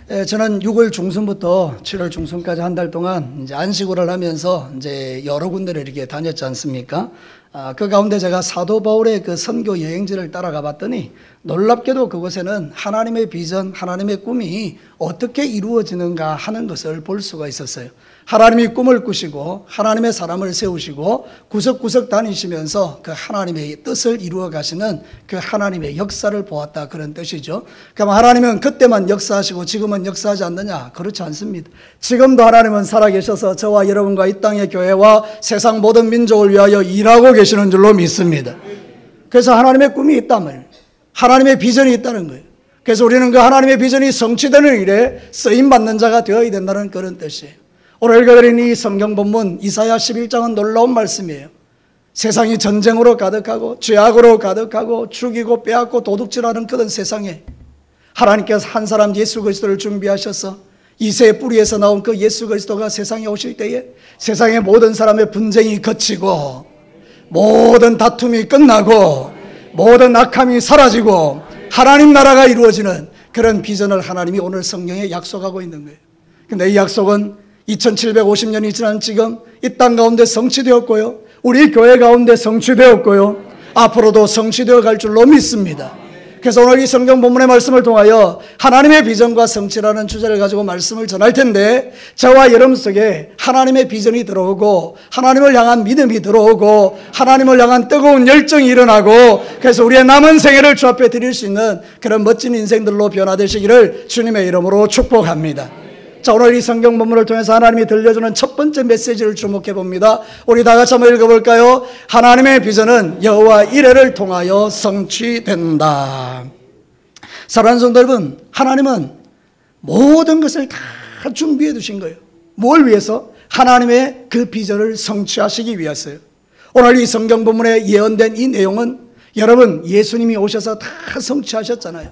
저는 6월 중순부터 7월 중순까지 한 달 동안 이제 안식일을 하면서 이제 여러 군데를 이렇게 다녔지 않습니까? 그 가운데 제가 사도 바울의 그 선교 여행지를 따라가 봤더니 놀랍게도 그곳에는 하나님의 비전, 하나님의 꿈이 어떻게 이루어지는가 하는 것을 볼 수가 있었어요. 하나님이 꿈을 꾸시고 하나님의 사람을 세우시고 구석구석 다니시면서 그 하나님의 뜻을 이루어 가시는 그 하나님의 역사를 보았다, 그런 뜻이죠. 그럼 하나님은 그때만 역사하시고 지금은 역사하지 않느냐? 그렇지 않습니다. 지금도 하나님은 살아계셔서 저와 여러분과 이 땅의 교회와 세상 모든 민족을 위하여 일하고 계시는 줄로 믿습니다. 그래서 하나님의 꿈이 있다면 하나님의 비전이 있다는 거예요. 그래서 우리는 그 하나님의 비전이 성취되는 일에 쓰임받는 자가 되어야 된다는 그런 뜻이에요. 오늘 읽어드린 이 성경 본문 이사야 11장은 놀라운 말씀이에요. 세상이 전쟁으로 가득하고 죄악으로 가득하고 죽이고 빼앗고 도둑질하는 그런 세상에 하나님께서 한 사람 예수 그리스도를 준비하셔서 이새의 뿌리에서 나온 그 예수 그리스도가 세상에 오실 때에 세상의 모든 사람의 분쟁이 그치고 모든 다툼이 끝나고 모든 악함이 사라지고 하나님 나라가 이루어지는 그런 비전을 하나님이 오늘 성경에 약속하고 있는 거예요. 근데 이 약속은 2750년이 지난 지금 이 땅 가운데 성취되었고요, 우리 교회 가운데 성취되었고요, 앞으로도 성취되어 갈 줄로 믿습니다. 그래서 오늘 이 성경 본문의 말씀을 통하여 하나님의 비전과 성취라는 주제를 가지고 말씀을 전할 텐데, 저와 여러분 속에 하나님의 비전이 들어오고 하나님을 향한 믿음이 들어오고 하나님을 향한 뜨거운 열정이 일어나고, 그래서 우리의 남은 생애를 주 앞에 드릴 수 있는 그런 멋진 인생들로 변화되시기를 주님의 이름으로 축복합니다. 자, 오늘 이 성경 본문을 통해서 하나님이 들려주는 첫 번째 메시지를 주목해 봅니다. 우리 다 같이 한번 읽어볼까요? 하나님의 비전은 여호와 이레를 통하여 성취된다. 사랑하는 성도 여러분, 하나님은 모든 것을 다 준비해 두신 거예요. 뭘 위해서? 하나님의 그 비전을 성취하시기 위해서요. 오늘 이 성경 본문에 예언된 이 내용은 여러분, 예수님이 오셔서 다 성취하셨잖아요.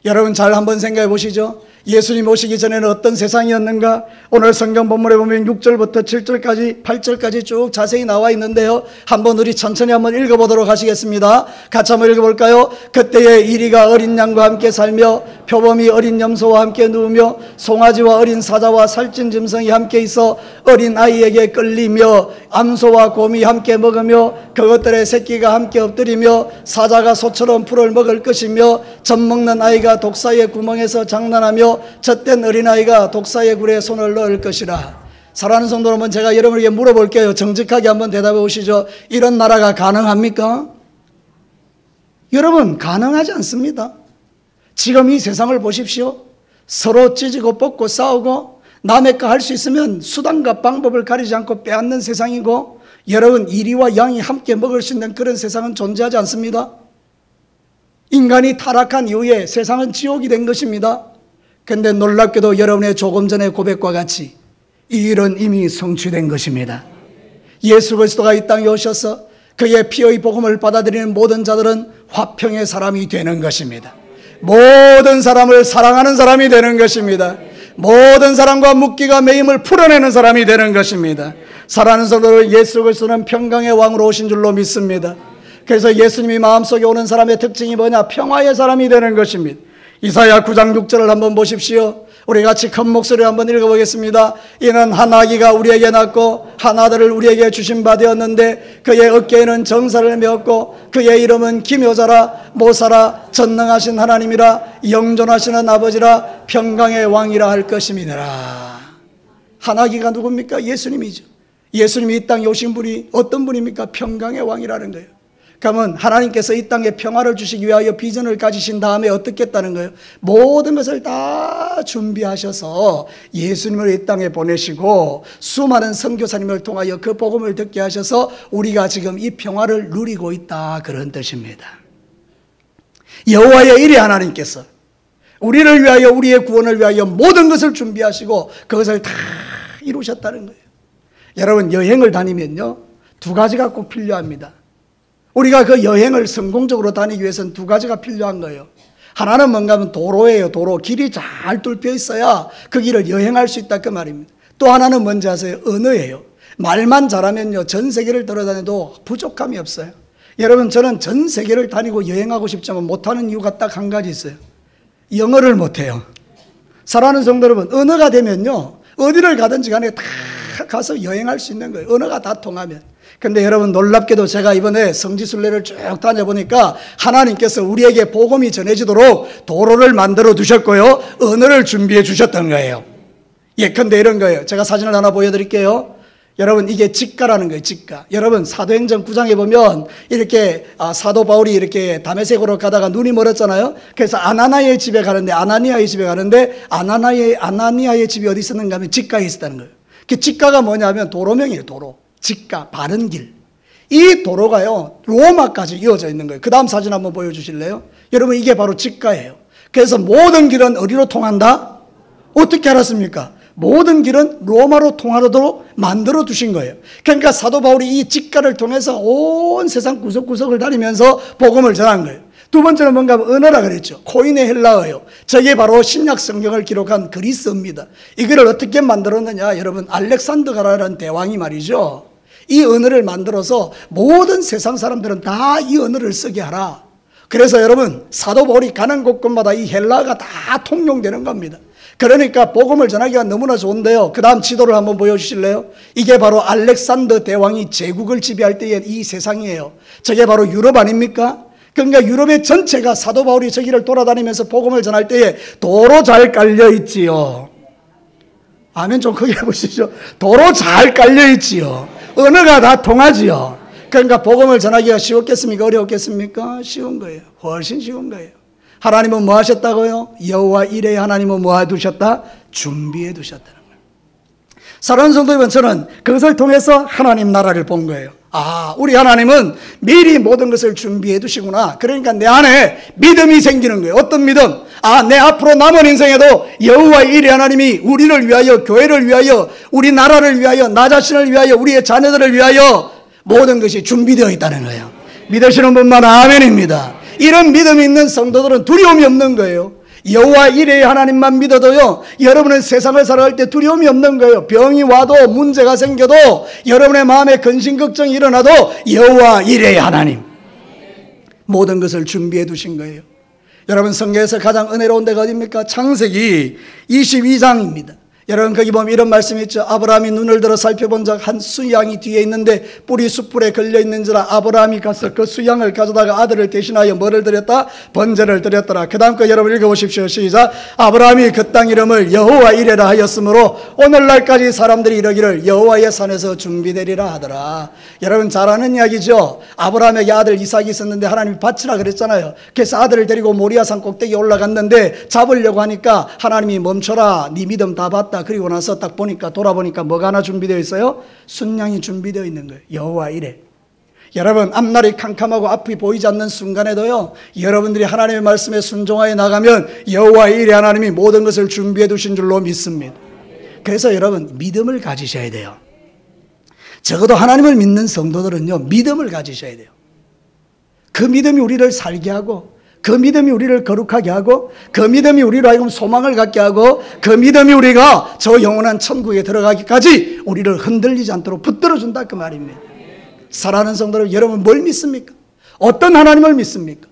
여러분 잘 한번 생각해 보시죠. 예수님 오시기 전에는 어떤 세상이었는가? 오늘 성경 본문에 보면 6절부터 7절까지 8절까지 쭉 자세히 나와 있는데요, 한번 우리 천천히 한번 읽어보도록 하시겠습니다. 같이 한번 읽어볼까요? 그때에 이리가 어린 양과 함께 살며 표범이 어린 염소와 함께 누우며 송아지와 어린 사자와 살찐 짐승이 함께 있어 어린 아이에게 끌리며 암소와 곰이 함께 먹으며 그것들의 새끼가 함께 엎드리며 사자가 소처럼 풀을 먹을 것이며 젖 먹는 아이가 독사의 구멍에서 장난하며 젖된 어린아이가 독사의 굴에 손을 넣을 것이라. 사랑하는 성도 여러분, 제가 여러분에게 물어볼게요. 정직하게 한번 대답해 보시죠. 이런 나라가 가능합니까? 여러분, 가능하지 않습니다. 지금 이 세상을 보십시오. 서로 찢고 뽑고 싸우고 남의 거 할 수 있으면 수단과 방법을 가리지 않고 빼앗는 세상이고, 여러분, 이리와 양이 함께 먹을 수 있는 그런 세상은 존재하지 않습니다. 인간이 타락한 이후에 세상은 지옥이 된 것입니다. 그런데 놀랍게도 여러분의 조금 전의 고백과 같이 이 일은 이미 성취된 것입니다. 예수 그리스도가 이 땅에 오셔서 그의 피의 복음을 받아들이는 모든 자들은 화평의 사람이 되는 것입니다. 모든 사람을 사랑하는 사람이 되는 것입니다. 모든 사람과 묶기가 매임을 풀어내는 사람이 되는 것입니다. 사랑하는 성도들, 예수 그리스도는 평강의 왕으로 오신 줄로 믿습니다. 그래서 예수님이 마음속에 오는 사람의 특징이 뭐냐? 평화의 사람이 되는 것입니다. 이사야 9장 6절을 한번 보십시오. 우리 같이 큰 목소리로 한번 읽어보겠습니다. 이는 한 아기가 우리에게 낳고 한 아들을 우리에게 주신 바 되었는데 그의 어깨에는 정사를 메었고 그의 이름은 기묘자라 모사라 전능하신 하나님이라 영존하시는 아버지라 평강의 왕이라 할 것임이니라. 한 아기가 누굽니까? 예수님이죠. 예수님이 이 땅에 오신 분이 어떤 분입니까? 평강의 왕이라는 거예요. 그러면 하나님께서 이 땅에 평화를 주시기 위하여 비전을 가지신 다음에 어떻게 했다는 거예요? 모든 것을 다 준비하셔서 예수님을 이 땅에 보내시고 수많은 선교사님을 통하여 그 복음을 듣게 하셔서 우리가 지금 이 평화를 누리고 있다, 그런 뜻입니다. 여호와의 일에 하나님께서 우리를 위하여, 우리의 구원을 위하여 모든 것을 준비하시고 그것을 다 이루셨다는 거예요. 여러분, 여행을 다니면요, 두 가지가 꼭 필요합니다. 우리가 그 여행을 성공적으로 다니기 위해서는 두 가지가 필요한 거예요. 하나는 뭔가 하면 도로예요. 도로. 길이 잘 뚫려 있어야 그 길을 여행할 수 있다, 그 말입니다. 또 하나는 뭔지 아세요? 언어예요. 말만 잘하면요, 전 세계를 돌아다녀도 부족함이 없어요. 여러분, 저는 전 세계를 다니고 여행하고 싶지만 못하는 이유가 딱 한 가지 있어요. 영어를 못해요. 사랑하는 성도 여러분, 언어가 되면요, 어디를 가든지 간에 다 가서 여행할 수 있는 거예요. 언어가 다 통하면. 근데 여러분, 놀랍게도 제가 이번에 성지순례를 쭉 다녀보니까 하나님께서 우리에게 복음이 전해지도록 도로를 만들어 두셨고요, 언어를 준비해 주셨던 거예요. 예컨대 이런 거예요. 제가 사진을 하나 보여드릴게요. 여러분, 이게 직가라는 거예요. 직가. 여러분, 사도행전 9장에 보면 이렇게 사도 바울이 이렇게 다메섹으로 가다가 눈이 멀었잖아요. 그래서 아나니아의 집에 가는데 아나니아의 집이 어디 있었는가 하면 직가에 있었다는 거예요. 그 직가가 뭐냐면 도로명이에요. 도로. 직가, 바른 길. 이 도로가요, 로마까지 이어져 있는 거예요. 그 다음 사진 한번 보여주실래요? 여러분, 이게 바로 직가예요. 그래서 모든 길은 어디로 통한다? 어떻게 알았습니까? 모든 길은 로마로 통하도록 만들어 두신 거예요. 그러니까 사도 바울이 이 직가를 통해서 온 세상 구석구석을 다니면서 복음을 전한 거예요. 두 번째는 뭔가 하면 언어라 그랬죠. 코인의 헬라어요. 저게 바로 신약 성경을 기록한 그리스어입니다. 이거를 어떻게 만들었느냐? 여러분, 알렉산더가라는 대왕이 말이죠, 이 언어를 만들어서 모든 세상 사람들은 다 이 언어를 쓰게 하라. 그래서 여러분, 사도 바울이 가는 곳곳마다 이 헬라어가 다 통용되는 겁니다. 그러니까 복음을 전하기가 너무나 좋은데요, 그 다음 지도를 한번 보여주실래요? 이게 바로 알렉산더 대왕이 제국을 지배할 때의 이 세상이에요. 저게 바로 유럽 아닙니까? 그러니까 유럽의 전체가 사도 바울이 저기를 돌아다니면서 복음을 전할 때에 도로 잘 깔려 있지요. 아멘 좀 크게 해보시죠. 도로 잘 깔려 있지요. 언어가 다 통하지요. 그러니까 복음을 전하기가 쉬웠겠습니까? 어려웠겠습니까? 쉬운 거예요. 훨씬 쉬운 거예요. 하나님은 뭐 하셨다고요? 여호와 이레의 하나님은 뭐 해두셨다? 준비해 두셨다는 거예요. 사랑하는 성도 여러분, 저는 그것을 통해서 하나님 나라를 본 거예요. 아, 우리 하나님은 미리 모든 것을 준비해 두시구나. 그러니까 내 안에 믿음이 생기는 거예요. 어떤 믿음? 아, 내 앞으로 남은 인생에도 여호와 이레 하나님이 우리를 위하여, 교회를 위하여, 우리 나라를 위하여, 나 자신을 위하여, 우리의 자녀들을 위하여 모든 것이 준비되어 있다는 거예요. 믿으시는 분만 아멘입니다. 이런 믿음이 있는 성도들은 두려움이 없는 거예요. 여호와 이레의 하나님만 믿어도요, 여러분은 세상을 살아갈 때 두려움이 없는 거예요. 병이 와도, 문제가 생겨도, 여러분의 마음에 근심 걱정이 일어나도 여호와 이레의 하나님 모든 것을 준비해 두신 거예요. 여러분, 성경에서 가장 은혜로운 데가 어디입니까? 창세기 22장입니다. 여러분, 거기 보면 이런 말씀이 있죠. 아브라함이 눈을 들어 살펴본 적 한 수양이 뒤에 있는데 뿔이 숯불에 걸려 있는지라 아브라함이 가서 그 수양을 가져다가 아들을 대신하여 뭐를 드렸다? 번제를 드렸더라. 그 다음 거 여러분 읽어보십시오. 시작. 아브라함이 그 땅 이름을 여호와 이레라 하였으므로 오늘날까지 사람들이 이러기를 여호와의 산에서 준비되리라 하더라. 여러분, 잘 아는 이야기죠. 아브라함에게 아들 이삭이 있었는데 하나님이 바치라 그랬잖아요. 그래서 아들을 데리고 모리아산 꼭대기에 올라갔는데 잡으려고 하니까 하나님이 멈춰라, 네 믿음 다 봤다. 그리고 나서 딱 보니까, 돌아보니까 뭐가 하나 준비되어 있어요? 순양이 준비되어 있는 거예요. 여호와 이레. 여러분, 앞날이 캄캄하고 앞이 보이지 않는 순간에도요, 여러분들이 하나님의 말씀에 순종하여 나가면 여호와 이레 하나님이 모든 것을 준비해 두신 줄로 믿습니다. 그래서 여러분, 믿음을 가지셔야 돼요. 적어도 하나님을 믿는 성도들은요, 믿음을 가지셔야 돼요. 그 믿음이 우리를 살게 하고, 그 믿음이 우리를 거룩하게 하고, 그 믿음이 우리로 하여금 소망을 갖게 하고, 그 믿음이 우리가 저 영원한 천국에 들어가기까지 우리를 흔들리지 않도록 붙들어준다, 그 말입니다. 사랑하는 성도들, 여러분 뭘 믿습니까? 어떤 하나님을 믿습니까?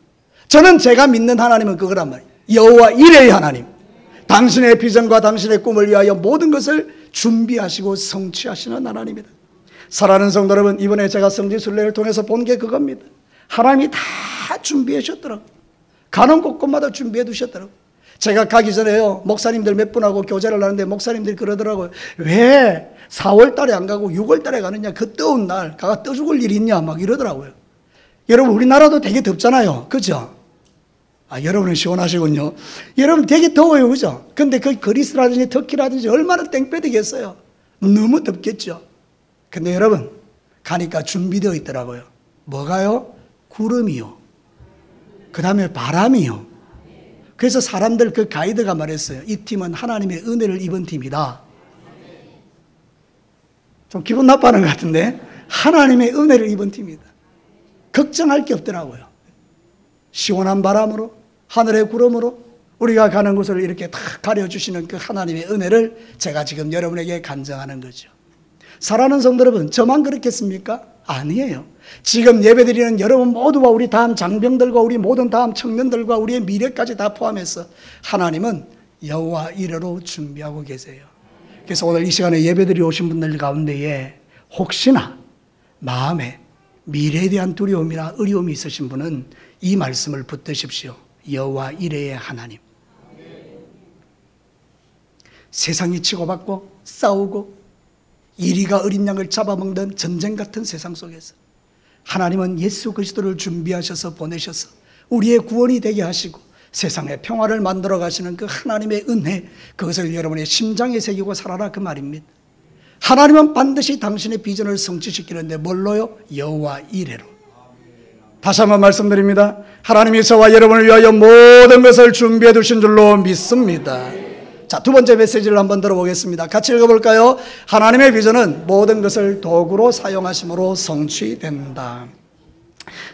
저는 제가 믿는 하나님은 그거란 말이에요. 여호와 이레의 하나님. 당신의 비전과 당신의 꿈을 위하여 모든 것을 준비하시고 성취하시는 하나님이다. 사랑하는 성도 여러분, 이번에 제가 성지순례를 통해서 본 게 그겁니다. 하나님이 다 준비해 주셨더라고요. 가는 곳곳마다 준비해 두셨더라고요. 제가 가기 전에요, 목사님들 몇 분하고 교제를 하는데 목사님들이 그러더라고요. 왜 4월 달에 안 가고 6월 달에 가느냐? 그 뜨거운 날 가가 떠 죽을 일이 있냐? 막 이러더라고요. 여러분, 우리나라도 되게 덥잖아요. 그죠? 아, 여러분은 시원하시군요. 여러분 되게 더워요. 그죠? 근데 그 그리스라든지 터키라든지 얼마나 땡볕이겠어요. 너무 덥겠죠. 근데 여러분, 가니까 준비되어 있더라고요. 뭐가요? 구름이요. 그 다음에 바람이요. 그래서 사람들, 그 가이드가 말했어요. 이 팀은 하나님의 은혜를 입은 팀이다. 좀 기분 나빠하는 것 같은데, 하나님의 은혜를 입은 팀이다. 걱정할 게 없더라고요. 시원한 바람으로, 하늘의 구름으로 우리가 가는 곳을 이렇게 다 가려주시는 그 하나님의 은혜를 제가 지금 여러분에게 간증하는 거죠. 사랑하는 성도 여러분, 저만 그렇겠습니까? 아니에요. 지금 예배드리는 여러분 모두와 우리 다음 장병들과 우리 모든 다음 청년들과 우리의 미래까지 다 포함해서 하나님은 여호와 이레로 준비하고 계세요. 그래서 오늘 이 시간에 예배드리 오신 분들 가운데에 혹시나 마음에 미래에 대한 두려움이나 어려움이 있으신 분은 이 말씀을 붙드십시오. 여호와 이레의 하나님. 세상이 치고받고 싸우고 이리가 어린 양을 잡아먹는 전쟁 같은 세상 속에서 하나님은 예수 그리스도를 준비하셔서 보내셔서 우리의 구원이 되게 하시고 세상에 평화를 만들어 가시는 그 하나님의 은혜, 그것을 여러분의 심장에 새기고 살아라, 그 말입니다. 하나님은 반드시 당신의 비전을 성취시키는데 뭘로요? 여호와 이레로. 다시 한번 말씀드립니다. 하나님이 저와 여러분을 위하여 모든 것을 준비해 두신 줄로 믿습니다. 자, 두 번째 메시지를 한번 들어보겠습니다. 같이 읽어볼까요? 하나님의 비전은 모든 것을 도구로 사용하심으로 성취된다.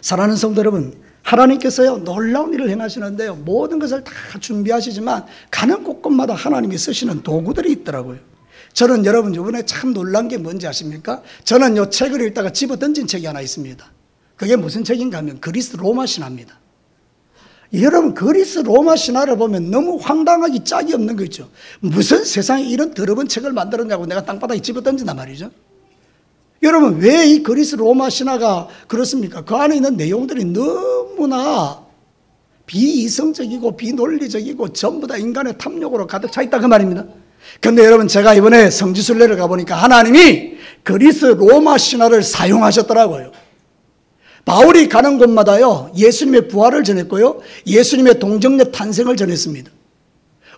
사랑하는 성도 여러분, 하나님께서요 놀라운 일을 행하시는데요, 모든 것을 다 준비하시지만 가는 곳곳마다 하나님이 쓰시는 도구들이 있더라고요. 저는 여러분 이번에 참 놀란 게 뭔지 아십니까? 저는 요 책을 읽다가 집어던진 책이 하나 있습니다. 그게 무슨 책인가 하면 그리스 로마 신화입니다. 여러분, 그리스 로마 신화를 보면 너무 황당하기 짝이 없는 거 있죠. 무슨 세상에 이런 더러운 책을 만들었냐고 내가 땅바닥에 집어던진단 말이죠. 여러분, 왜 이 그리스 로마 신화가 그렇습니까? 그 안에 있는 내용들이 너무나 비이성적이고 비논리적이고 전부 다 인간의 탐욕으로 가득 차 있다, 그 말입니다. 그런데 여러분, 제가 이번에 성지순례를 가보니까 하나님이 그리스 로마 신화를 사용하셨더라고요. 바울이 가는 곳마다요 예수님의 부활을 전했고요, 예수님의 동정녀 탄생을 전했습니다.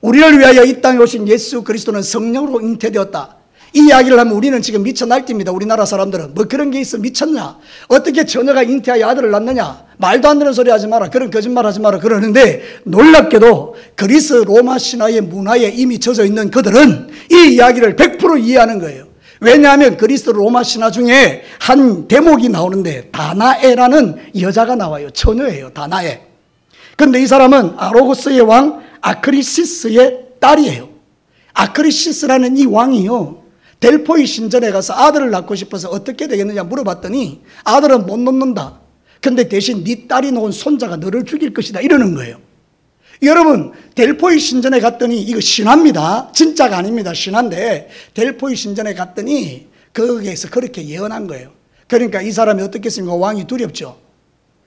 우리를 위하여 이 땅에 오신 예수 그리스도는 성령으로 잉태되었다, 이 이야기를 하면 우리는 지금 미쳐 날뛰입니다. 우리나라 사람들은 뭐 그런 게 있어, 미쳤냐, 어떻게 처녀가 잉태하여 아들을 낳느냐, 말도 안 되는 소리 하지 마라, 그런 거짓말 하지 마라 그러는데, 놀랍게도 그리스 로마 신화의 문화에 이미 젖어 있는 그들은 이 이야기를 100% 이해하는 거예요. 왜냐하면 그리스 로마 신화 중에 한 대목이 나오는데 다나에라는 여자가 나와요. 처녀예요, 다나에. 그런데 이 사람은 아로고스의 왕 아크리시스의 딸이에요. 아크리시스라는 이 왕이요, 델포이 신전에 가서 아들을 낳고 싶어서 어떻게 되겠느냐 물어봤더니 아들은 못 놓는다, 근데 대신 네 딸이 놓은 손자가 너를 죽일 것이다, 이러는 거예요. 여러분, 델포이 신전에 갔더니, 이거 신화입니다, 진짜가 아닙니다, 신화인데 델포이 신전에 갔더니 거기에서 그렇게 예언한 거예요. 그러니까 이 사람이 어떻겠습니까? 왕이 두렵죠.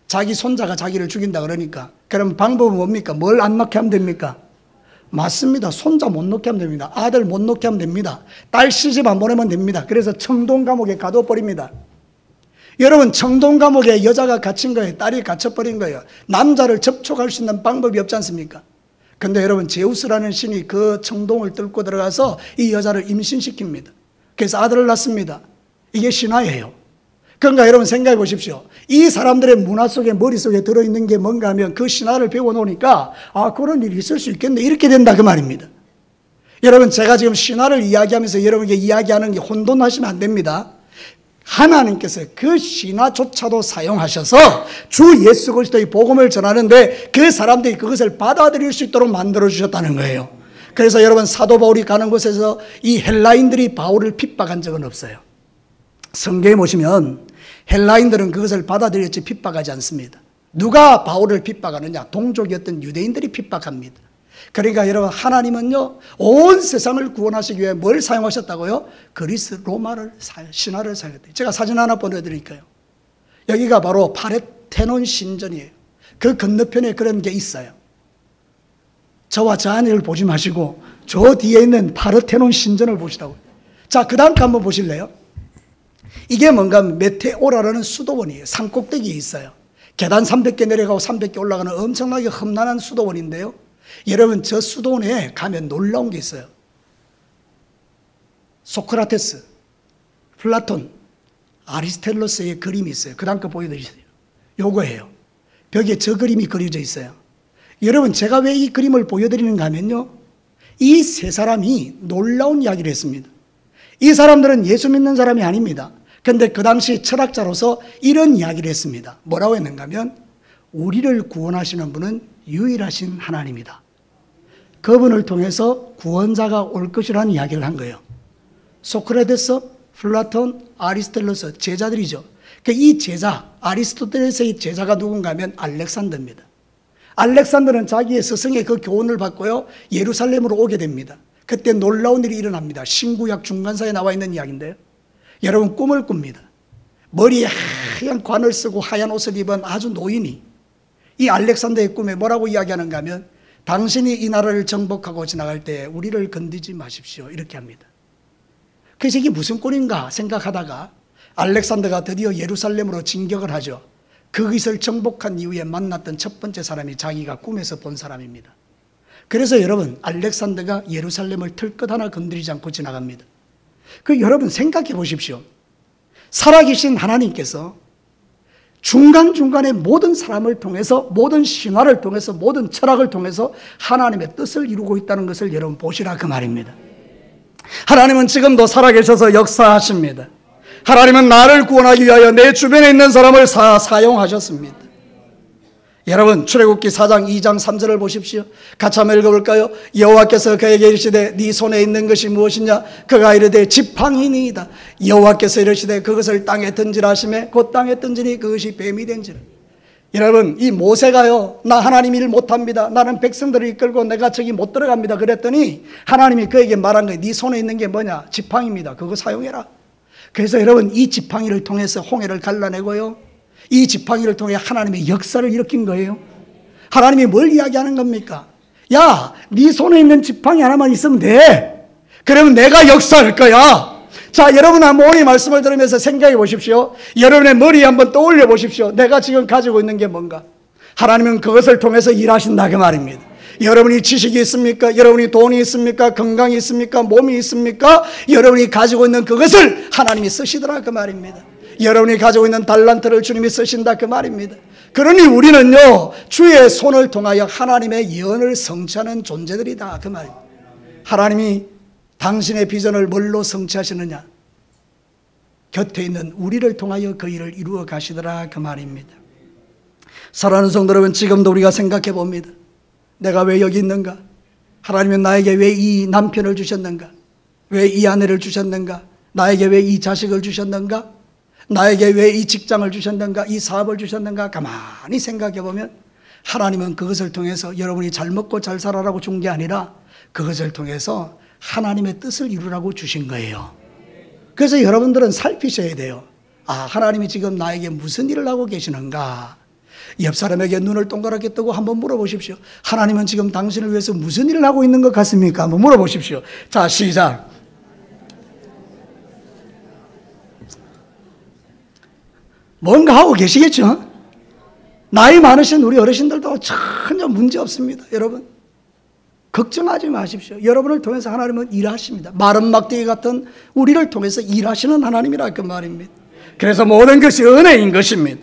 자기 손자가 자기를 죽인다 그러니까. 그럼 방법은 뭡니까? 뭘 안 낳게 하면 됩니까? 맞습니다. 손자 못 놓게 하면 됩니다. 아들 못 놓게 하면 됩니다. 딸 시집 안 보내면 됩니다. 그래서 청동 감옥에 가둬버립니다. 여러분, 청동 감옥에 여자가 갇힌 거예요. 딸이 갇혀버린 거예요. 남자를 접촉할 수 있는 방법이 없지 않습니까? 근데 여러분, 제우스라는 신이 그 청동을 뚫고 들어가서 이 여자를 임신시킵니다. 그래서 아들을 낳습니다. 이게 신화예요. 그러니까 여러분 생각해 보십시오. 이 사람들의 문화 속에, 머릿속에 들어있는 게 뭔가 하면 그 신화를 배워놓으니까 아, 그런 일이 있을 수 있겠네, 이렇게 된다, 그 말입니다. 여러분, 제가 지금 신화를 이야기하면서 여러분에게 이야기하는 게 혼돈하시면 안 됩니다. 하나님께서 그 신화조차도 사용하셔서 주 예수 그리스도의 복음을 전하는데 그 사람들이 그것을 받아들일 수 있도록 만들어 주셨다는 거예요. 그래서 여러분, 사도 바울이 가는 곳에서 이 헬라인들이 바울을 핍박한 적은 없어요. 성경에 보시면 헬라인들은 그것을 받아들였지 핍박하지 않습니다. 누가 바울을 핍박하느냐? 동족이었던 유대인들이 핍박합니다. 그러니까 여러분, 하나님은요 온 세상을 구원하시기 위해 뭘 사용하셨다고요? 그리스 로마를 신화를 사용했대요. 제가 사진 하나 보내드릴까요? 여기가 바로 파르테논 신전이에요. 그 건너편에 그런 게 있어요. 저와 저 안을 보지 마시고 저 뒤에 있는 파르테논 신전을 보시라고요. 자, 그 다음 거 한번 보실래요? 이게 뭔가 하면 메테오라라는 수도원이에요. 산꼭대기에 있어요. 계단 300개 내려가고 300개 올라가는 엄청나게 험난한 수도원인데요, 여러분, 저 수도원에 가면 놀라운 게 있어요. 소크라테스, 플라톤, 아리스텔로스의 그림이 있어요. 그 다음 거 보여드리세요. 요거예요. 벽에 저 그림이 그려져 있어요. 여러분, 제가 왜 이 그림을 보여드리는가 하면요, 이 세 사람이 놀라운 이야기를 했습니다. 이 사람들은 예수 믿는 사람이 아닙니다. 그런데 그 당시 철학자로서 이런 이야기를 했습니다. 뭐라고 했는가 하면, 우리를 구원하시는 분은 유일하신 하나님이다. 그분을 통해서 구원자가 올 것이라는 이야기를 한 거예요. 소크라테스, 플라톤, 아리스텔로스, 제자들이죠. 이 제자, 아리스토텔레스의 제자가 누군가 하면 알렉산더입니다. 알렉산더는 자기의 스승의 그 교훈을 받고요, 예루살렘으로 오게 됩니다. 그때 놀라운 일이 일어납니다. 신구약 중간사에 나와 있는 이야기인데요. 여러분, 꿈을 꿉니다. 머리에 하얀 관을 쓰고 하얀 옷을 입은 아주 노인이 이 알렉산더의 꿈에 뭐라고 이야기하는가 하면, 당신이 이 나라를 정복하고 지나갈 때 우리를 건드지 마십시오, 이렇게 합니다. 그래서 이게 무슨 꼴인가 생각하다가 알렉산더가 드디어 예루살렘으로 진격을 하죠. 그것을 정복한 이후에 만났던 첫 번째 사람이 자기가 꿈에서 본 사람입니다. 그래서 여러분, 알렉산더가 예루살렘을 털끝 하나 건드리지 않고 지나갑니다. 그 여러분 생각해 보십시오. 살아계신 하나님께서 중간중간에 모든 사람을 통해서, 모든 신화를 통해서, 모든 철학을 통해서 하나님의 뜻을 이루고 있다는 것을 여러분 보시라, 그 말입니다. 하나님은 지금도 살아계셔서 역사하십니다. 하나님은 나를 구원하기 위하여 내 주변에 있는 사람을 사용하셨습니다. 여러분, 출애굽기 4장 2장 3절을 보십시오. 같이 한번 읽어볼까요? 여호와께서 그에게 이르시되 네 손에 있는 것이 무엇이냐? 그가 이르되 지팡이니이다. 여호와께서 이르시되 그것을 땅에 던지라 하시매 곧 땅에 던지니 그것이 뱀이 된지라. 여러분, 이 모세가요, 나 하나님 일 못합니다, 나는 백성들을 이끌고 내가 저기 못 들어갑니다 그랬더니 하나님이 그에게 말한 거예요. 네 손에 있는 게 뭐냐? 지팡이입니다. 그거 사용해라. 그래서 여러분, 이 지팡이를 통해서 홍해를 갈라내고요, 이 지팡이를 통해 하나님의 역사를 일으킨 거예요. 하나님이 뭘 이야기하는 겁니까? 야, 네 손에 있는 지팡이 하나만 있으면 돼. 그러면 내가 역사할 거야. 자, 여러분 한번 오늘 말씀을 들으면서 생각해 보십시오. 여러분의 머리에 한번 떠올려 보십시오. 내가 지금 가지고 있는 게 뭔가? 하나님은 그것을 통해서 일하신다, 그 말입니다. 여러분이 지식이 있습니까? 여러분이 돈이 있습니까? 건강이 있습니까? 몸이 있습니까? 여러분이 가지고 있는 그것을 하나님이 쓰시더라, 그 말입니다. 여러분이 가지고 있는 달란트를 주님이 쓰신다, 그 말입니다. 그러니 우리는요, 주의 손을 통하여 하나님의 예언을 성취하는 존재들이다, 그 말입니다. 하나님이 당신의 비전을 뭘로 성취하시느냐? 곁에 있는 우리를 통하여 그 일을 이루어 가시더라, 그 말입니다. 사랑하는 성도 여러분, 지금도 우리가 생각해 봅니다. 내가 왜 여기 있는가? 하나님은 나에게 왜 이 남편을 주셨는가? 왜 이 아내를 주셨는가? 나에게 왜 이 자식을 주셨는가? 나에게 왜 이 직장을 주셨는가? 이 사업을 주셨는가? 가만히 생각해 보면 하나님은 그것을 통해서 여러분이 잘 먹고 잘 살아라고 준 게 아니라 그것을 통해서 하나님의 뜻을 이루라고 주신 거예요. 그래서 여러분들은 살피셔야 돼요. 아, 하나님이 지금 나에게 무슨 일을 하고 계시는가? 옆 사람에게 눈을 동그랗게 뜨고 한번 물어보십시오. 하나님은 지금 당신을 위해서 무슨 일을 하고 있는 것 같습니까? 한번 물어보십시오. 자, 시작. 뭔가 하고 계시겠죠? 나이 많으신 우리 어르신들도 전혀 문제 없습니다. 여러분, 걱정하지 마십시오. 여러분을 통해서 하나님은 일하십니다. 마른 막대기 같은 우리를 통해서 일하시는 하나님이라, 그 말입니다. 그래서 모든 것이 은혜인 것입니다.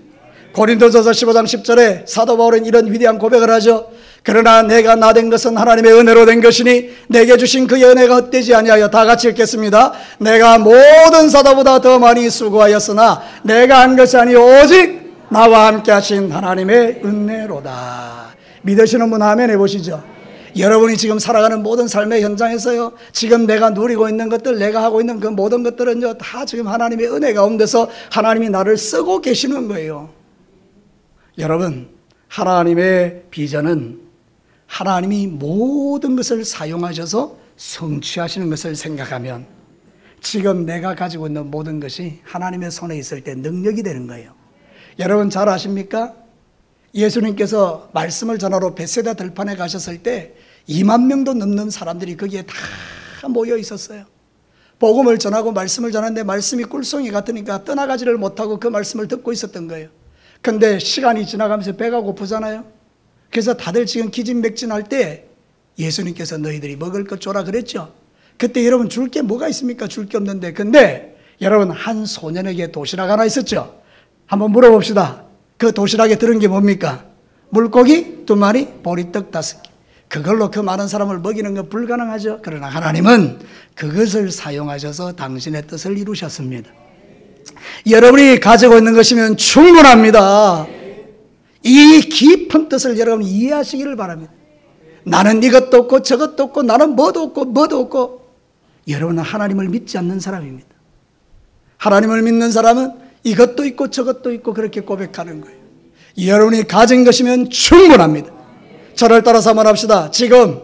고린도전서 15장 10절에 사도 바울은 이런 위대한 고백을 하죠. 그러나 내가 나된 것은 하나님의 은혜로 된 것이니 내게 주신 그의 은혜가 헛되지 아니하여. 다 같이 읽겠습니다. 내가 모든 사도보다 더 많이 수고하였으나 내가 한 것이 아니 오직 나와 함께 하신 하나님의 은혜로다. 믿으시는 분 아멘 해보시죠. 여러분이 지금 살아가는 모든 삶의 현장에서요, 지금 내가 누리고 있는 것들, 내가 하고 있는 그 모든 것들은요, 다 지금 하나님의 은혜 가운데서 하나님이 나를 쓰고 계시는 거예요. 여러분, 하나님의 비전은 하나님이 모든 것을 사용하셔서 성취하시는 것을 생각하면 지금 내가 가지고 있는 모든 것이 하나님의 손에 있을 때 능력이 되는 거예요. 여러분 잘 아십니까? 예수님께서 말씀을 전하러 벳세다 들판에 가셨을 때 2만 명도 넘는 사람들이 거기에 다 모여 있었어요. 복음을 전하고 말씀을 전하는데 말씀이 꿀송이 같으니까 떠나가지를 못하고 그 말씀을 듣고 있었던 거예요. 근데 시간이 지나가면서 배가 고프잖아요. 그래서 다들 지금 기진맥진할 때 예수님께서 너희들이 먹을 것 줘라 그랬죠. 그때 여러분 줄 게 뭐가 있습니까? 줄 게 없는데. 근데 여러분 한 소년에게 도시락 하나 있었죠. 한번 물어봅시다. 그 도시락에 들은 게 뭡니까? 물고기 2마리, 보리떡 5개. 그걸로 그 많은 사람을 먹이는 건 불가능하죠. 그러나 하나님은 그것을 사용하셔서 당신의 뜻을 이루셨습니다. 여러분이 가지고 있는 것이면 충분합니다. 이 깊은 뜻을 여러분이 이해하시기를 바랍니다. 나는 이것도 없고 저것도 없고 나는 뭐도 없고 뭐도 없고. 여러분은 하나님을 믿지 않는 사람입니다. 하나님을 믿는 사람은 이것도 있고 저것도 있고 그렇게 고백하는 거예요. 여러분이 가진 것이면 충분합니다. 저를 따라서 한번 합시다. 지금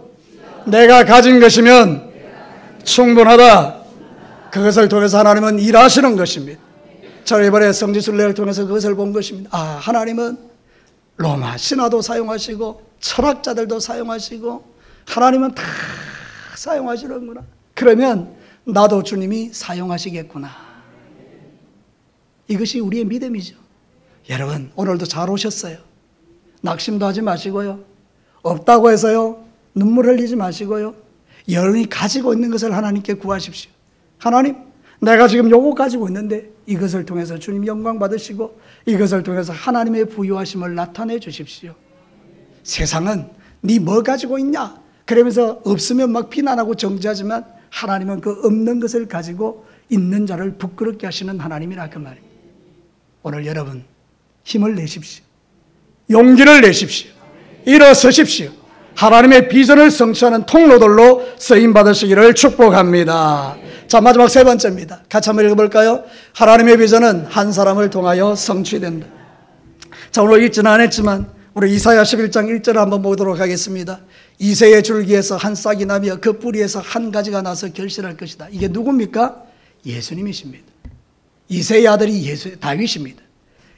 내가 가진 것이면 충분하다. 그것을 통해서 하나님은 일하시는 것입니다. 저는 이번에 성지순례를 통해서 그것을 본 것입니다. 아, 하나님은 로마 신화도 사용하시고 철학자들도 사용하시고 하나님은 다 사용하시는구나. 그러면 나도 주님이 사용하시겠구나. 이것이 우리의 믿음이죠. 여러분, 오늘도 잘 오셨어요. 낙심도 하지 마시고요. 없다고 해서요 눈물 흘리지 마시고요. 여러분이 가지고 있는 것을 하나님께 구하십시오. 하나님, 내가 지금 요거 가지고 있는데 이것을 통해서 주님 영광 받으시고 이것을 통해서 하나님의 부유하심을 나타내 주십시오. 세상은 네 뭐 가지고 있냐? 그러면서 없으면 막 비난하고 정죄하지만 하나님은 그 없는 것을 가지고 있는 자를 부끄럽게 하시는 하나님이라 그 말입니다. 오늘 여러분 힘을 내십시오. 용기를 내십시오. 일어서십시오. 하나님의 비전을 성취하는 통로들로 쓰임받으시기를 축복합니다. 자, 마지막 세 번째입니다. 같이 한번 읽어볼까요? 하나님의 비전은 한 사람을 통하여 성취된다. 자, 오늘 읽지는 않았지만 우리 이사야 11장 1절을 한번 보도록 하겠습니다. 이새의 줄기에서 한 싹이 나며 그 뿌리에서 한 가지가 나서 결실할 것이다. 이게 누굽니까? 예수님이십니다. 이새의 아들이 다윗입니다.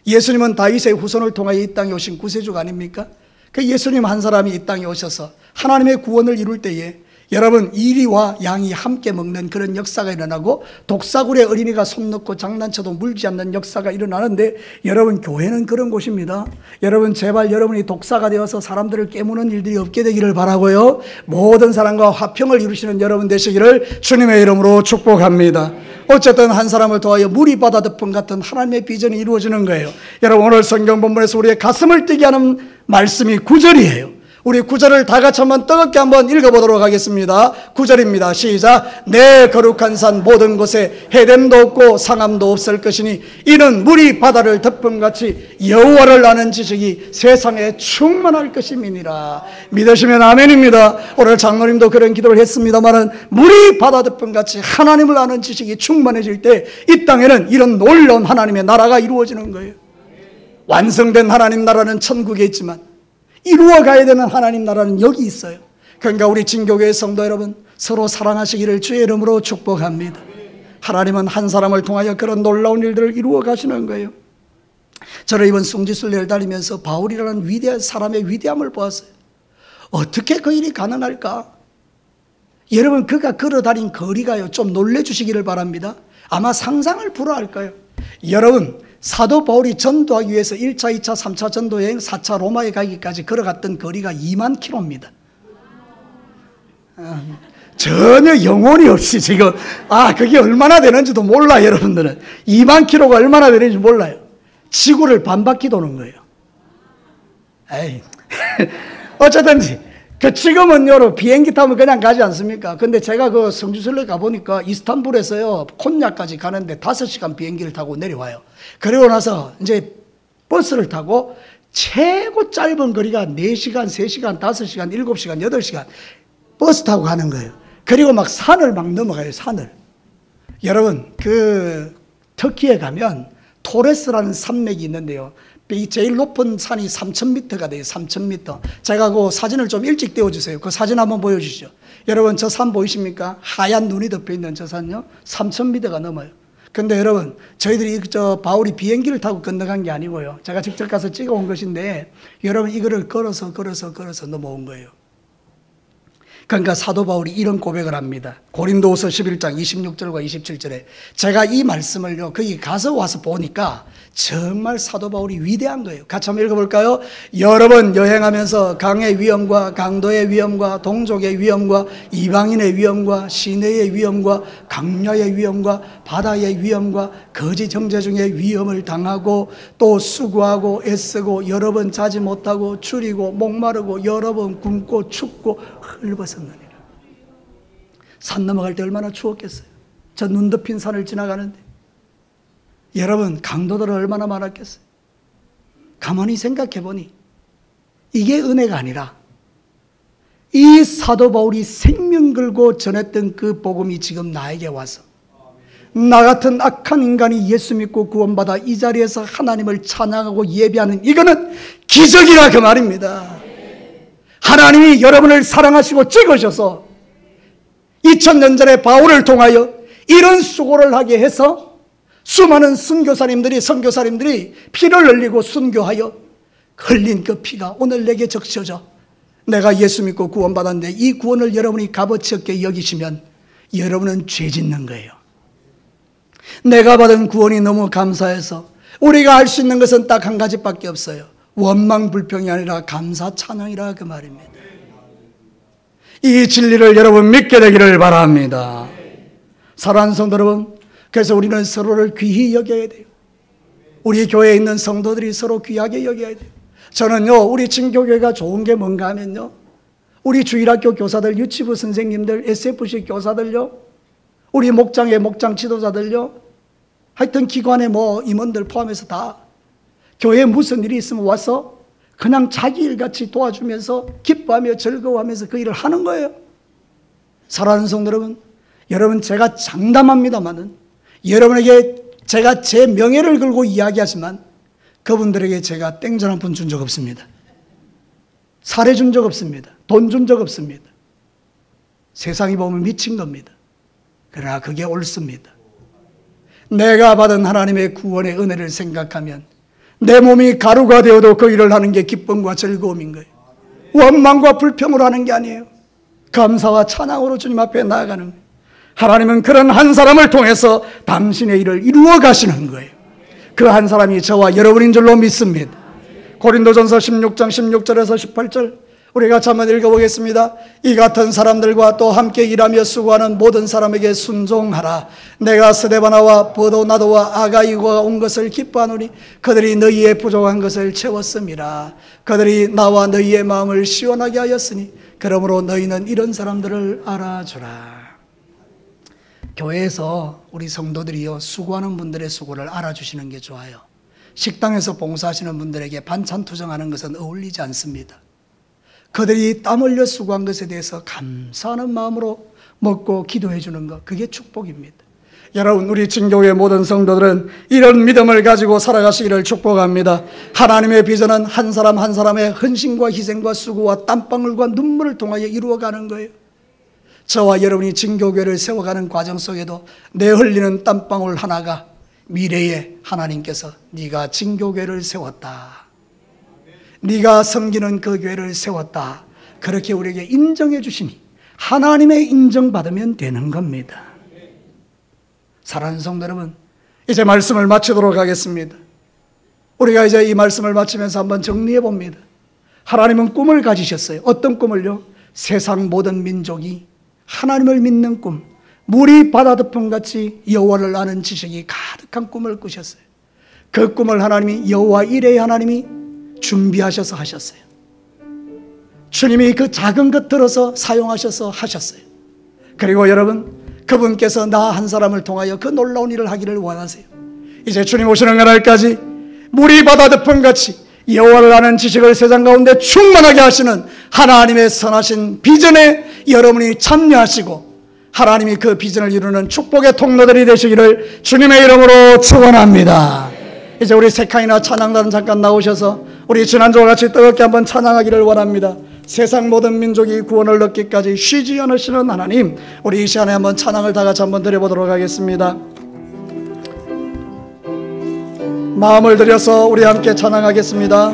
예수님은 다윗의 후손을 통하여 이 땅에 오신 구세주가 아닙니까? 그 예수님 한 사람이 이 땅에 오셔서 하나님의 구원을 이룰 때에 여러분 이리와 양이 함께 먹는 그런 역사가 일어나고 독사굴에 어린이가 손 넣고 장난쳐도 물지 않는 역사가 일어나는데 여러분 교회는 그런 곳입니다. 여러분 제발 여러분이 독사가 되어서 사람들을 깨무는 일들이 없게 되기를 바라고요. 모든 사람과 화평을 이루시는 여러분 되시기를 주님의 이름으로 축복합니다. 어쨌든 한 사람을 통하여 물이 바다 덮음 같은 하나님의 비전이 이루어지는 거예요. 여러분 오늘 성경 본문에서 우리의 가슴을 뛰게 하는 말씀이 9절이에요. 우리 9절을 다 같이 한번 뜨겁게 한번 읽어보도록 하겠습니다. 9절입니다. 시작. 내 거룩한 산 모든 곳에 해됨도 없고 상함도 없을 것이니 이는 물이 바다를 덮음같이 여호와를 아는 지식이 세상에 충만할 것임이니라. 믿으시면 아멘입니다. 오늘 장로님도 그런 기도를 했습니다만은 물이 바다 덮음같이 하나님을 아는 지식이 충만해질 때 이 땅에는 이런 놀라운 하나님의 나라가 이루어지는 거예요. 완성된 하나님 나라는 천국에 있지만 이루어 가야 되는 하나님 나라는 여기 있어요. 그러니까 우리 진교교회 성도 여러분 서로 사랑하시기를 주의 이름으로 축복합니다. 하나님은 한 사람을 통하여 그런 놀라운 일들을 이루어 가시는 거예요. 저는 이번 성지순례를 다니면서 바울이라는 위대한 사람의 위대함을 보았어요. 어떻게 그 일이 가능할까? 여러분 그가 걸어다닌 거리가요 좀 놀래주시기를 바랍니다. 아마 상상을 불허할 거예요. 여러분 사도 바울이 전도하기 위해서 1차, 2차, 3차 전도여행, 4차 로마에 가기까지 걸어갔던 거리가 2만 킬로입니다. 전혀 영혼이 없이 지금 그게 얼마나 되는지도 몰라. 여러분들은 2만 킬로가 얼마나 되는지 몰라요. 지구를 반바퀴 도는 거예요. 에이. 어쨌든지 지금은 비행기 타면 그냥 가지 않습니까? 근데 제가 그 성지순례 가보니까 이스탄불에서요 콘야까지 가는데 5시간 비행기를 타고 내려와요. 그리고 나서 이제 버스를 타고 최고 짧은 거리가 4시간, 3시간, 5시간, 7시간, 8시간 버스 타고 가는 거예요. 그리고 막 산을 막 넘어가요. 산을. 여러분 터키에 가면 토레스라는 산맥이 있는데요. 제일 높은 산이 3,000m가 돼요. 3,000m. 제가 그 사진을 좀 일찍 띄워주세요. 그 사진 한번 보여주시죠. 여러분 저 산 보이십니까? 하얀 눈이 덮여있는 저 산요 3,000m가 넘어요. 근데 여러분 저희들이 바울이 비행기를 타고 건너간 게 아니고요 제가 직접 가서 찍어온 것인데 여러분 이거를 걸어서 넘어온 거예요. 그러니까 사도 바울이 이런 고백을 합니다. 고린도후서 11장 26절과 27절에 제가 이 말씀을요 거기 가서 와서 보니까 정말 사도 바울이 위대한 거예요. 같이 한번 읽어볼까요? 여러 번 여행하면서 강의 위험과 강도의 위험과 동족의 위험과 이방인의 위험과 시내의 위험과 강야의 위험과 바다의 위험과 거짓 형제 중에 위험을 당하고 또 수고하고 애쓰고 여러 번 자지 못하고 줄이고 목마르고 여러 번 굶고 춥고 헐벗었느니라. 산 넘어갈 때 얼마나 추웠겠어요. 저 눈 덮인 산을 지나가는데 여러분 강도들은 얼마나 많았겠어요. 가만히 생각해 보니 이게 은혜가 아니라 이 사도 바울이 생명 걸고 전했던 그 복음이 지금 나에게 와서 나 같은 악한 인간이 예수 믿고 구원받아 이 자리에서 하나님을 찬양하고 예배하는 이거는 기적이라 그 말입니다. 하나님이 여러분을 사랑하시고 찍으셔서 2000년 전에 바울을 통하여 이런 수고를 하게 해서 수많은 선교사님들이 피를 흘리고 순교하여 흘린 그 피가 오늘 내게 적셔져 내가 예수 믿고 구원받았는데 이 구원을 여러분이 값어치 없게 여기시면 여러분은 죄 짓는 거예요. 내가 받은 구원이 너무 감사해서 우리가 할 수 있는 것은 딱 한 가지밖에 없어요. 원망 불평이 아니라 감사 찬양이라 그 말입니다. 이 진리를 여러분 믿게 되기를 바랍니다. 사랑하는 성도 여러분, 그래서 우리는 서로를 귀히 여겨야 돼요. 우리 교회에 있는 성도들이 서로 귀하게 여겨야 돼요. 저는요, 우리 진교교회가 좋은 게 뭔가 하면요, 우리 주일학교 교사들, 유치부 선생님들, SFC 교사들요, 우리 목장의 목장 지도자들요, 하여튼 기관의 임원들 포함해서 다 교회에 무슨 일이 있으면 와서 그냥 자기 일같이 도와주면서 기뻐하며 즐거워하면서 그 일을 하는 거예요. 사랑하는 성도 여러분 제가 장담합니다만은 여러분에게 제가 제 명예를 걸고 이야기하지만 그분들에게 제가 땡전 한 푼 준 적 없습니다. 사례 준 적 없습니다. 돈 준 적 없습니다. 세상이 보면 미친 겁니다. 그러나 그게 옳습니다. 내가 받은 하나님의 구원의 은혜를 생각하면 내 몸이 가루가 되어도 그 일을 하는 게 기쁨과 즐거움인 거예요. 원망과 불평으로 하는 게 아니에요. 감사와 찬양으로 주님 앞에 나아가는 거예요. 하나님은 그런 한 사람을 통해서 당신의 일을 이루어 가시는 거예요. 그 한 사람이 저와 여러분인 줄로 믿습니다. 고린도전서 16장 16절에서 18절 우리가 같이 한번 읽어보겠습니다. 이 같은 사람들과 또 함께 일하며 수고하는 모든 사람에게 순종하라. 내가 스데바나와 버도나도와 아가이고가 온 것을 기뻐하노니 그들이 너희의 부족한 것을 채웠음이라. 그들이 나와 너희의 마음을 시원하게 하였으니 그러므로 너희는 이런 사람들을 알아주라. 교회에서 우리 성도들이요, 수고하는 분들의 수고를 알아주시는 게 좋아요. 식당에서 봉사하시는 분들에게 반찬 투정하는 것은 어울리지 않습니다. 그들이 땀 흘려 수고한 것에 대해서 감사하는 마음으로 먹고 기도해 주는 것, 그게 축복입니다. 여러분, 우리 진교회 모든 성도들은 이런 믿음을 가지고 살아가시기를 축복합니다. 하나님의 비전은 한 사람 한 사람의 헌신과 희생과 수고와 땀방울과 눈물을 통하여 이루어가는 거예요. 저와 여러분이 진교회를 세워가는 과정 속에도 내 흘리는 땀방울 하나가 미래에 하나님께서 네가 진교회를 세웠다, 네가 섬기는 그 교회를 세웠다, 그렇게 우리에게 인정해 주시니 하나님의 인정받으면 되는 겁니다. 사랑하는 성도 여러분, 이제 말씀을 마치도록 하겠습니다. 우리가 이제 이 말씀을 마치면서 한번 정리해 봅니다. 하나님은 꿈을 가지셨어요. 어떤 꿈을요? 세상 모든 민족이 하나님을 믿는 꿈, 물이 바다 덮음같이 여호와를 아는 지식이 가득한 꿈을 꾸셨어요. 그 꿈을 하나님이 여호와 이레의 하나님이 준비하셔서 하셨어요. 주님이 그 작은 것 들어서 사용하셔서 하셨어요. 그리고 여러분, 그분께서 나 한 사람을 통하여 그 놀라운 일을 하기를 원하세요. 이제 주님 오시는 그날까지 물이 바다 덮음같이 여호와를 아는 지식을 세상 가운데 충만하게 하시는 하나님의 선하신 비전에 여러분이 참여하시고 하나님이 그 비전을 이루는 축복의 통로들이 되시기를 주님의 이름으로 축원합니다. 이제 우리 세카이나 찬양단 잠깐 나오셔서 우리 지난주와 같이 뜨겁게 한번 찬양하기를 원합니다. 세상 모든 민족이 구원을 얻기까지 쉬지 않으시는 하나님, 우리 이 시간에 한번 찬양을 다 같이 한번 드려보도록 하겠습니다. 마음을 들여서 우리 함께 찬양하겠습니다.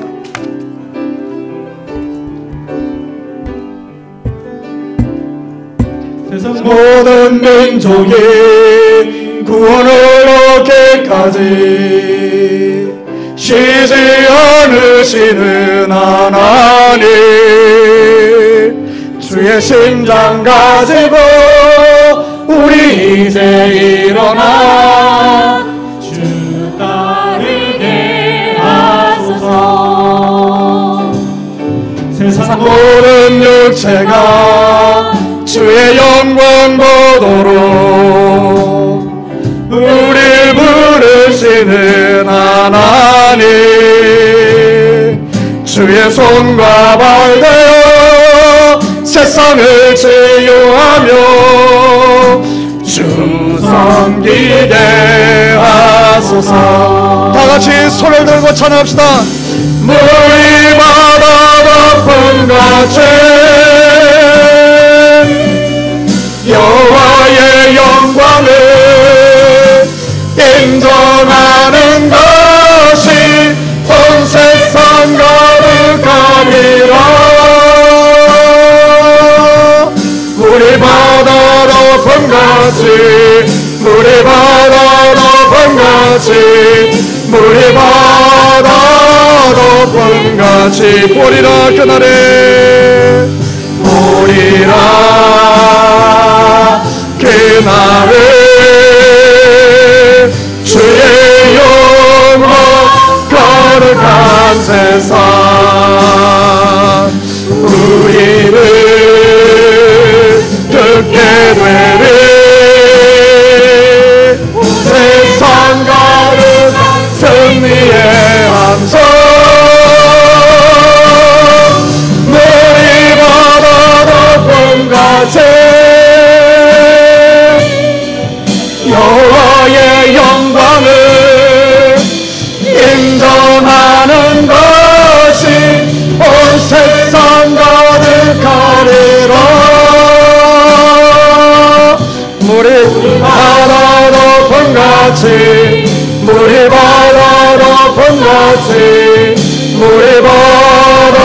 세상 모든 민족이 구원을 얻기까지 쉬지 않으시는 하나님, 주의 심장 가지고 우리 이제 일어나 주 따르게 하소서. 세상 모든 육체가 주의 영광 보도록 우리 부르시는 하나님, 주의 손과 발 되어 세상을 치유하며 주 섬기게 하소서. 다같이 손을 들고 찬양합시다. 물이 바다 덮음같이 물이 바다 높음같이 물이 바다 높음같이 보리라 그날에 보리라 그날에 주의 영광 거룩한 세상 우리는 듣게 되리 세상 거룩한 승리의 함성 물이 바다 높음같이 여호와의 영광을 인정하는 것이 온 세상 가득하리라 물이 바다 높음같이 물이 바다 높음같이 물이 바다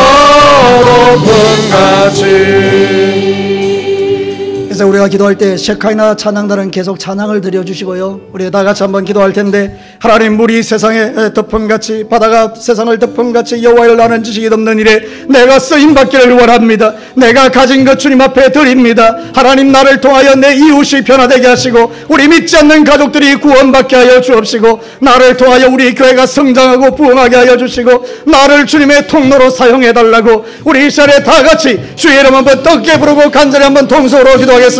높음같이. 그래서 우리가 기도할 때 셰카이나 찬양단은 계속 찬양을 드려주시고요, 우리 다 같이 한번 기도할 텐데, 하나님 물이 세상에 덮음같이 바다가 세상을 덮음같이 여호와를 아는 지식이 덮는 일에 내가 쓰임받기를 원합니다. 내가 가진 것 주님 앞에 드립니다. 하나님 나를 통하여 내 이웃이 변화되게 하시고 우리 믿지 않는 가족들이 구원받게 하여 주옵시고 나를 통하여 우리 교회가 성장하고 부흥하게 하여 주시고 나를 주님의 통로로 사용해달라고 우리 이 시간에 다 같이 주의 이름 한번 떡게 부르고 간절히 한번 통성으로 기도하겠습니다.